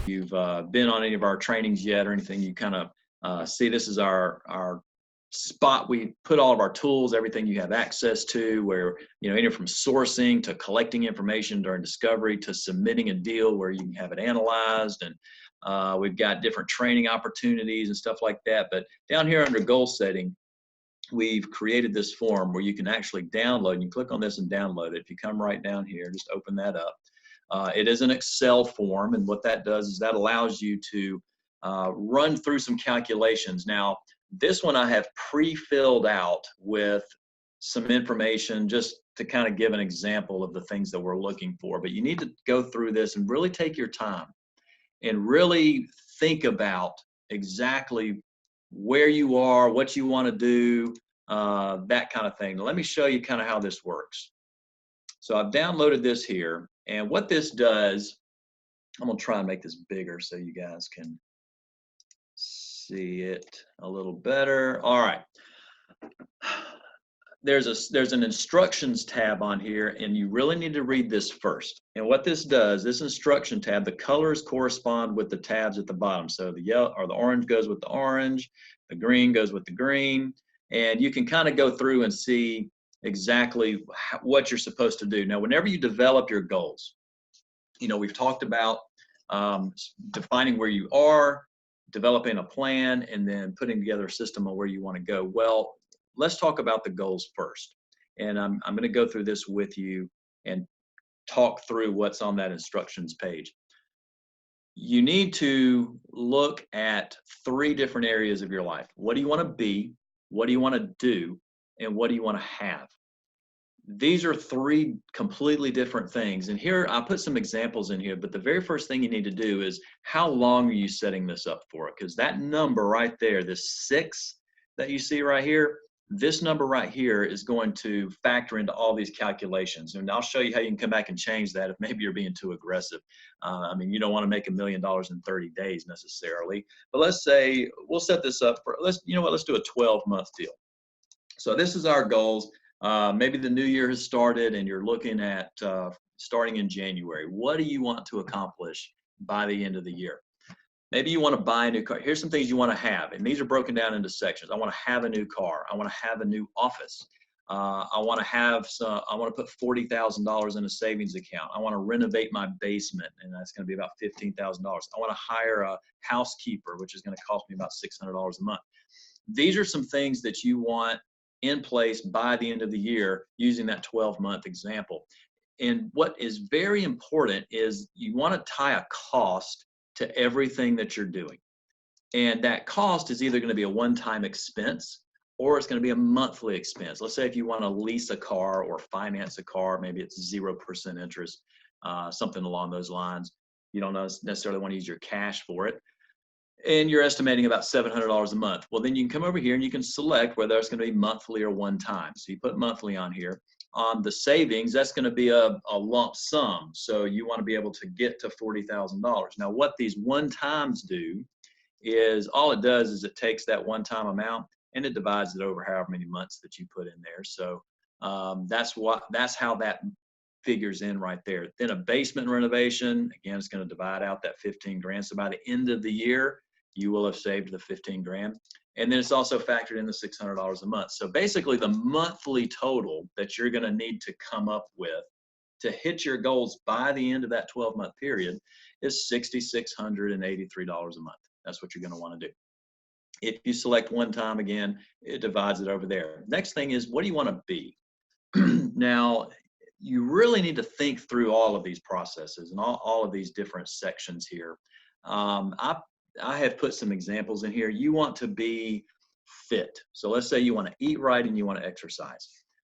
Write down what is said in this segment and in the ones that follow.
you've been on any of our trainings yet or anything, you kind of see this is our spot. We put all of our tools, everything you have access to, where, anything from sourcing to collecting information during discovery to submitting a deal where you can have it analyzed. And we've got different training opportunities and stuff like that. But down here under goal setting, we've created this form where you can actually download. You click on this and download it. If you come right down here, just open that up. It is an Excel form, and what that does is that allows you to run through some calculations. Now, this one I have pre-filled out with some information just to kind of give an example of the things that we're looking for. But you need to go through this and really take your time and really think about exactly where you are, what you want to do, that kind of thing. Now, let me show you kind of how this works. So I've downloaded this here, and what this does, I'm going to try and make this bigger so you guys can see it a little better. All right. There's an instructions tab on here, and you really need to read this first. And what this does, this instruction tab, the colors correspond with the tabs at the bottom. So the yellow or the orange goes with the orange, the green goes with the green, and you can kind of go through and see exactly what you're supposed to do. Now, whenever you develop your goals, we've talked about defining where you are, developing a plan, and then putting together a system of where you want to go. Well, let's talk about the goals first. And I'm going to go through this with you and talk through what's on that instructions page. You need to look at 3 different areas of your life. What do you want to be? What do you want to do? And what do you want to have? These are 3 completely different things. And here, I put some examples in here, but the very first thing you need to do is, how long are you setting this up for? Because that number right there, this 6 that you see right here, this number right here is going to factor into all these calculations. And I'll show you how you can come back and change that if maybe you're being too aggressive. You don't want to make $1 million in 30 days necessarily. But let's say we'll set this up for, let's do a 12-month deal. So this is our goals. Maybe the new year has started and you're looking at starting in January. What do you want to accomplish by the end of the year? Maybe you want to buy a new car. Here's some things you want to have, and these are broken down into sections. I want to have a new car. I want to have a new office. I want to put $40,000 in a savings account. I want to renovate my basement, and that's going to be about $15,000. I want to hire a housekeeper, which is going to cost me about $600 a month. These are some things that you want in place by the end of the year using that 12-month example. And what is very important is you want to tie a cost to everything that you're doing. And that cost is either going to be a one-time expense or it's going to be a monthly expense. Let's say if you want to lease a car or finance a car, maybe it's 0% interest, something along those lines. You don't necessarily want to use your cash for it. And you're estimating about $700 a month. Well, then you can come over here and you can select whether it's going to be monthly or one time. So you put monthly on here. On the savings, that's going to be a lump sum. So you want to be able to get to $40,000. Now, what these one times do is all it does is it takes that one-time amount and it divides it over however many months that you put in there. So that's how that figures in right there. Then a basement renovation, again, it's going to divide out that 15 grand. So by the end of the year, you will have saved the 15 grand. And then it's also factored in the $600 a month. So basically the monthly total that you're going to need to come up with to hit your goals by the end of that 12-month period is $6,683 a month. That's what you're going to want to do. If you select one time, again, it divides it over there. Next thing is, what do you want to be? Now, you really need to think through all of these processes and all of these different sections here. I have put some examples in here. You want to be fit. So let's say you want to eat right and you want to exercise.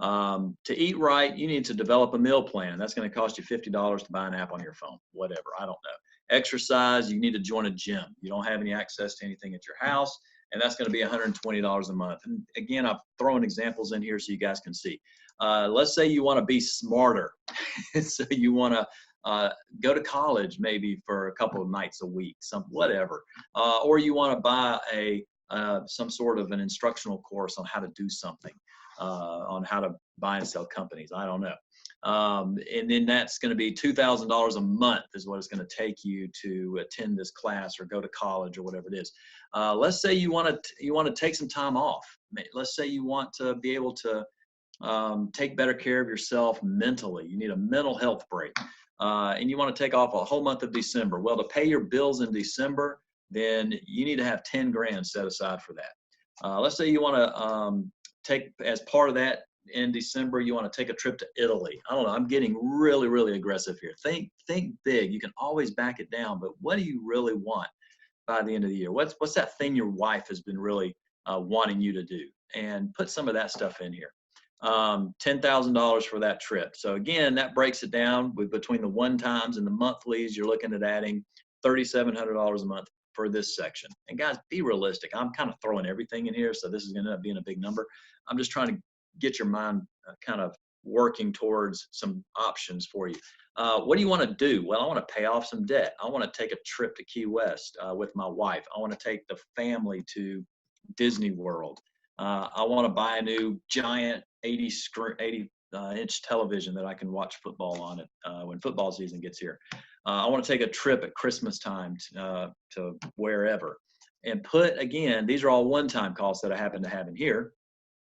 To eat right, you need to develop a meal plan. That's going to cost you $50 to buy an app on your phone, whatever, I don't know. Exercise, you need to join a gym. You don't have any access to anything at your house, and that's going to be $120 a month. And again, I've thrown examples in here so you guys can see. Let's say you want to be smarter. So you want to go to college maybe for a couple of nights a week, whatever. Or you want to buy a some sort of an instructional course on how to do something, on how to buy and sell companies. I don't know. And then that's going to be $2,000 a month is what it's going to take you to attend this class or go to college or whatever it is. Let's say you want to take some time off. Let's say you want to be able to take better care of yourself mentally. You need a mental health break, and you want to take off a whole month of December. Well, to pay your bills in December, then you need to have 10 grand set aside for that. Let's say you want to take, as part of that in December, you want to take a trip to Italy. I don't know. I'm getting really, really aggressive here. Think big. You can always back it down, but what do you really want by the end of the year? What's that thing your wife has been really wanting you to do? And put some of that stuff in here. $10,000 for that trip. So again, that breaks it down between the one times and the monthlies. You're looking at adding $3,700 a month for this section. And guys, be realistic. I'm kind of throwing everything in here, so this is going to end up being a big number. I'm just trying to get your mind kind of working towards some options for you. What do you want to do? Well, I want to pay off some debt. I want to take a trip to Key West with my wife. I want to take the family to Disney World. I want to buy a new giant 80-inch television that I can watch football on it when football season gets here. I want to take a trip at Christmas time to wherever. And put, again, these are all one-time costs that I happen to have in here,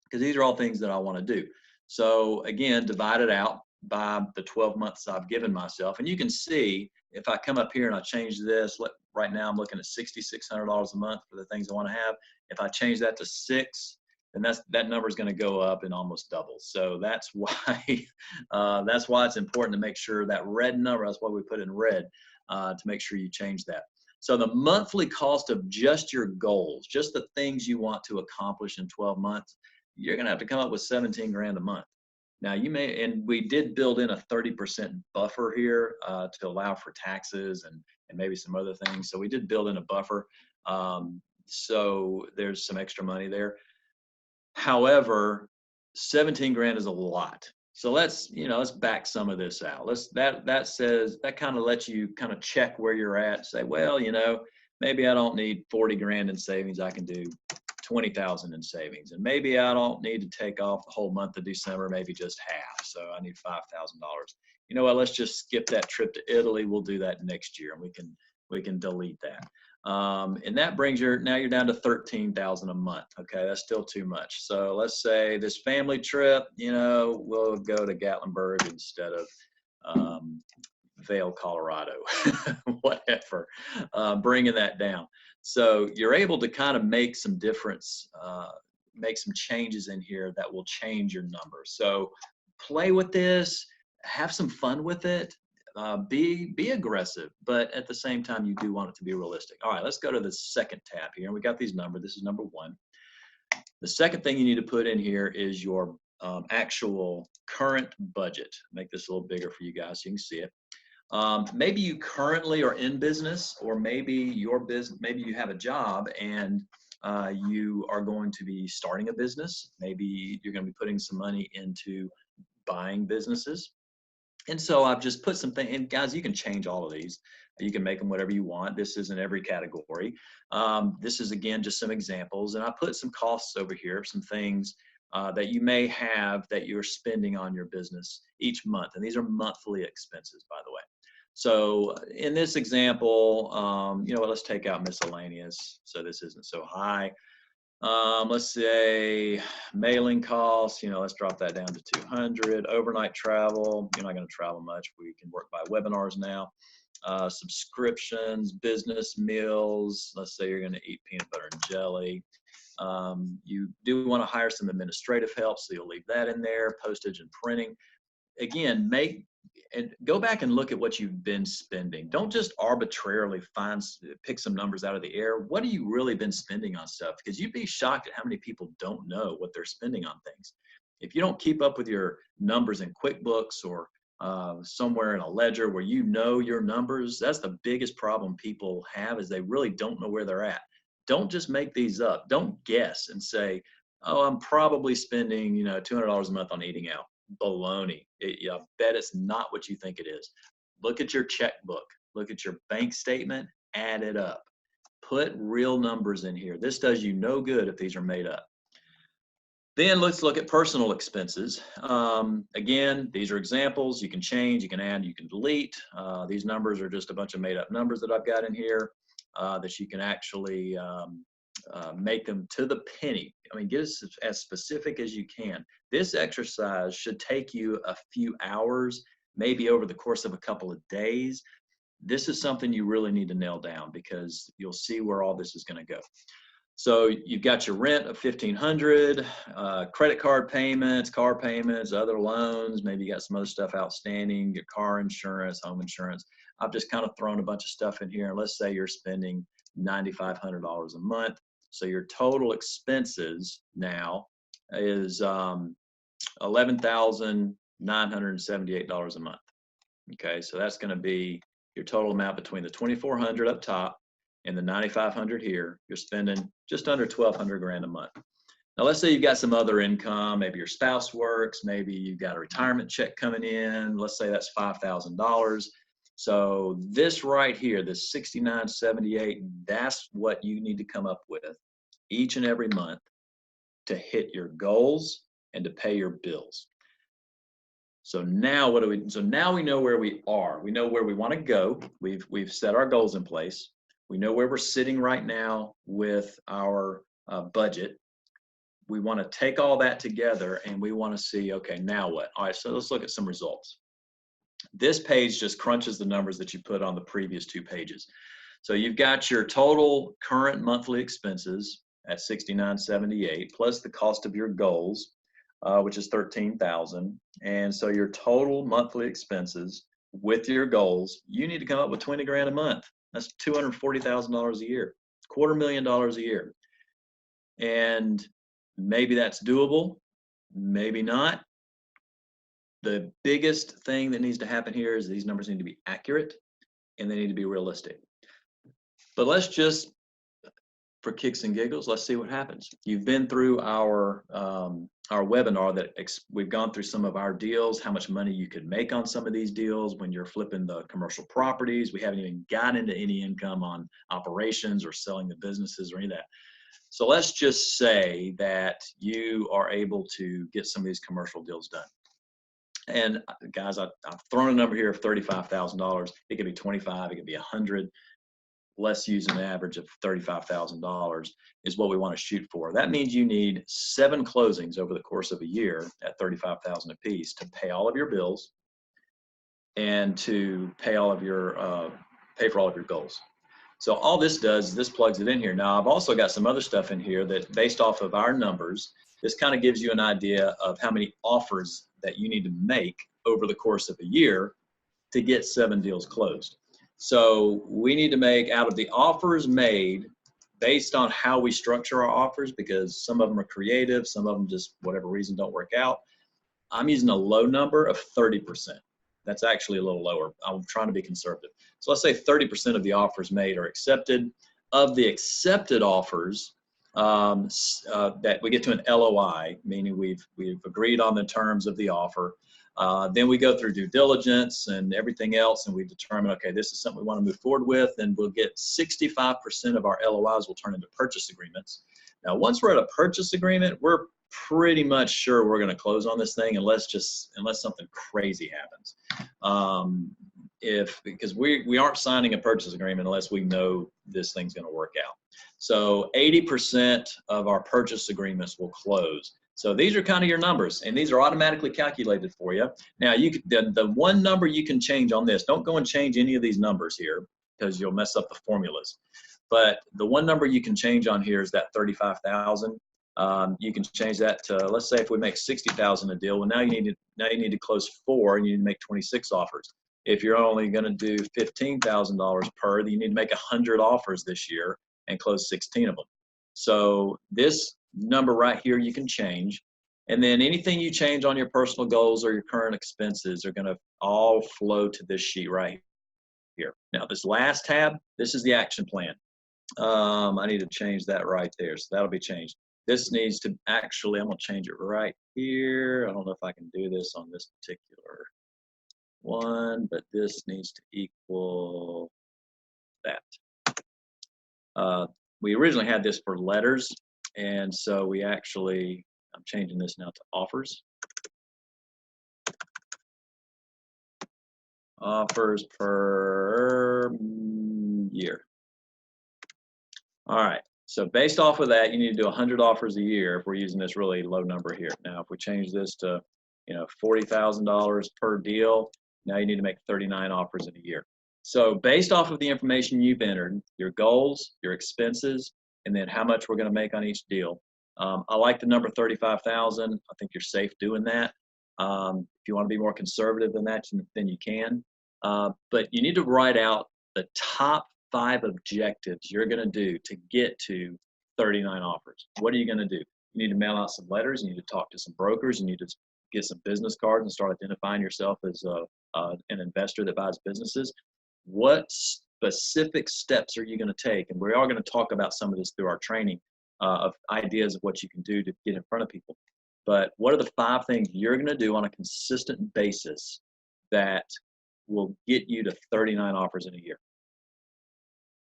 because these are all things that I want to do. So again, divide it out by the 12 months I've given myself. And you can see if I come up here and I change this, right now I'm looking at $6,600 a month for the things I want to have. If I change that to 6, then that number is going to go up and almost double. So that's why it's important to make sure that red number, that's why we put it in red, to make sure you change that. So the monthly cost of just your goals, just the things you want to accomplish in 12 months, you're going to have to come up with 17 grand a month. Now you may, and we did build in a 30% buffer here to allow for taxes and maybe some other things. So we did build in a buffer. So there's some extra money there. However, 17 grand is a lot. So let's back some of this out. That kind of lets you kind of check where you're at. Say, well, maybe I don't need 40 grand in savings. I can do 20,000 in savings, and maybe I don't need to take off the whole month of December, maybe just half. So I need $5,000. You know what? Let's just skip that trip to Italy. We'll do that next year, and we can delete that. And that brings now you're down to 13,000 a month. Okay, that's still too much. So let's say this family trip, we'll go to Gatlinburg instead of Vail, Colorado, whatever, bringing that down. So you're able to kind of make some difference, make some changes in here that will change your numbers. So play with this, have some fun with it, be aggressive, but at the same time, you do want it to be realistic. All right, let's go to the second tab here. And we got these numbers. This is number 1. The second thing you need to put in here is your actual current budget. Make this a little bigger for you guys so you can see it. Maybe you currently are in business, or maybe maybe you have a job and you are going to be starting a business. Maybe you're going to be putting some money into buying businesses. And so I've just put some things, and guys, you can change all of these. You can make them whatever you want. This is in every category. This is, again, just some examples. And I put some costs over here, some things that you may have that you're spending on your business each month. And these are monthly expenses, by the way. So in this example, let's take out miscellaneous. So this isn't so high. Let's say mailing costs, let's drop that down to 200. Overnight travel, you're not going to travel much. We can work by webinars now. Subscriptions, business meals, let's say you're going to eat peanut butter and jelly. You do want to hire some administrative help, so you'll leave that in there. Postage and printing. Again, go back and look at what you've been spending. Don't just arbitrarily pick some numbers out of the air. What have you really been spending on stuff? Because you'd be shocked at how many people don't know what they're spending on things. If you don't keep up with your numbers in QuickBooks or somewhere in a ledger where you know your numbers, that's the biggest problem people have, is they really don't know where they're at. Don't just make these up. Don't guess and say, oh, I'm probably spending $200 a month on eating out. Baloney. I bet it's not what you think it is. Look at your checkbook. Look at your bank statement. Add it up. Put real numbers in here. This does you no good if these are made up. Then let's look at personal expenses. Again, these are examples. You can change, you can add, you can delete. These numbers are just a bunch of made up numbers that I've got in here that you can actually make them to the penny. I mean, get as specific as you can. This exercise should take you a few hours, maybe over the course of a couple of days. This is something you really need to nail down because you'll see where all this is going to go. So you've got your rent of $1,500, credit card payments, car payments, other loans. Maybe you got some other stuff outstanding, your car insurance, home insurance. I've just kind of thrown a bunch of stuff in here. And let's say you're spending $9,500 a month. So your total expenses now is $11,978 a month. Okay, so that's going to be your total amount between the $2,400 up top and the $9,500 here. You're spending just under $1,200 grand a month. Now let's say you've got some other income, maybe your spouse works, maybe you've got a retirement check coming in. Let's say that's $5,000. So this right here, this $6,978, that's what you need to come up with each and every month to hit your goals and to pay your bills. So now what do we? So now we know where we are. We know where we want to go. We've set our goals in place. We know where we're sitting right now with our budget. We want to take all that together and we want to see, okay, now what? All right, so let's look at some results. This page just crunches the numbers that you put on the previous two pages. So you've got your total current monthly expenses at $6,978 plus the cost of your goals, which is $13,000. And so your total monthly expenses with your goals, you need to come up with 20 grand a month. That's $240,000 a year, $250,000 a year. And maybe that's doable, maybe not. The biggest thing that needs to happen here is these numbers need to be accurate and they need to be realistic. But let's just, for kicks and giggles, let's see what happens. You've been through our webinar that we've gone through some of our deals, how much money you could make on some of these deals when you're flipping the commercial properties. We haven't even gotten into any income on operations or selling the businesses or any of that. So let's just say that you are able to get some of these commercial deals done. And guys, I've thrown a number here of $35,000. It could be 25, it could be 100. Let's use an average of $35,000 is what we want to shoot for. That means you need 7 closings over the course of a year at $35,000 a piece to pay all of your bills and to pay all of your pay for all of your goals. So all this does is this plugs it in here. Now I've also got some other stuff in here that based off of our numbers, this kind of gives you an idea of how many offers that you need to make over the course of a year to get 7 deals closed. So we need to make, out of the offers made, based on how we structure our offers, because some of them are creative, some of them just whatever reason don't work out, I'm using a low number of 30%. That's actually a little lower. I'm trying to be conservative. So let's say 30% of the offers made are accepted. Of the accepted offers, that we get to an LOI, meaning we've agreed on the terms of the offer. Then we go through due diligence and everything else, and we determine, okay, this is something we want to move forward with, and we'll get 65% of our LOIs will turn into purchase agreements. Now, once we're at a purchase agreement, we're pretty much sure we're going to close on this thing unless something crazy happens. Because we aren't signing a purchase agreement unless we know this thing's going to work out. So 80% of our purchase agreements will close. So these are kind of your numbers, and these are automatically calculated for you. Now, the one number you can change on this, don't go and change any of these numbers here because you'll mess up the formulas. But the one number you can change on here is that 35,000. You can change that to, let's say if we make 60,000 a deal, well, now you need to close 4 and you need to make 26 offers. If you're only going to do $15,000 per, you need to make 100 offers this year and close 16 of them. So this number right here you can change, and then anything you change on your personal goals or your current expenses are going to all flow to this sheet right here. Now this last tab, this is the action plan. I need to change that right there, so that'll be changed. This needs to actually, I'm going to change it right here. I don't know if I can do this on this particular one, but this needs to equal that. We originally had this for letters, and so we actually, I'm changing this now to offers. Offers per year. All right, so based off of that, you need to do 100 offers a year if we're using this really low number here. Now, if we change this to, $40,000 per deal, now you need to make 39 offers in a year. So based off of the information you've entered, your goals, your expenses, and then how much we're going to make on each deal. I like the number 35,000. I think you're safe doing that. If you want to be more conservative than that, then you can. But you need to write out the top 5 objectives you're going to do to get to 39 offers. What are you going to do? You need to mail out some letters. You need to talk to some brokers. You need to get some business cards and start identifying yourself as an investor that buys businesses. What specific steps are you going to take? And we are going to talk about some of this through our training of ideas of what you can do to get in front of people. But what are the 5 things you're going to do on a consistent basis that will get you to 39 offers in a year?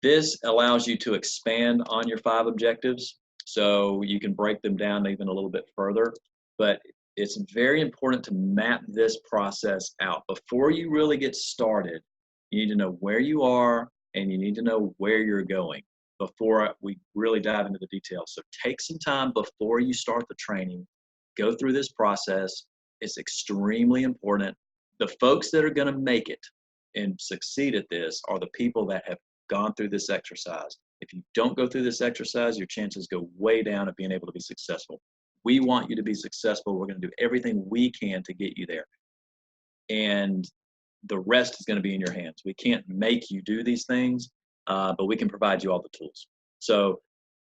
This allows you to expand on your 5 objectives, so you can break them down even a little bit further. But it's very important to map this process out. Before you really get started, you need to know where you are and you need to know where you're going before we really dive into the details. So take some time before you start the training, go through this process. It's extremely important. The folks that are going to make it and succeed at this are the people that have gone through this exercise. If you don't go through this exercise, your chances go way down of being able to be successful. We want you to be successful. We're going to do everything we can to get you there. And the rest is going to be in your hands. We can't make you do these things, but we can provide you all the tools. So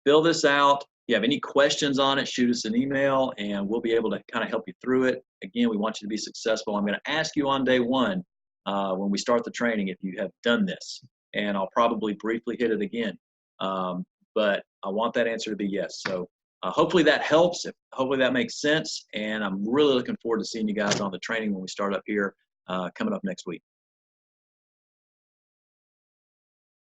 fill this out. If you have any questions on it, shoot us an email and we'll be able to kind of help you through it. Again, we want you to be successful. I'm going to ask you on day 1 when we start the training if you have done this, and I'll probably briefly hit it again. But I want that answer to be yes. So hopefully that helps. Hopefully that makes sense. And I'm really looking forward to seeing you guys on the training when we start up here coming up next week.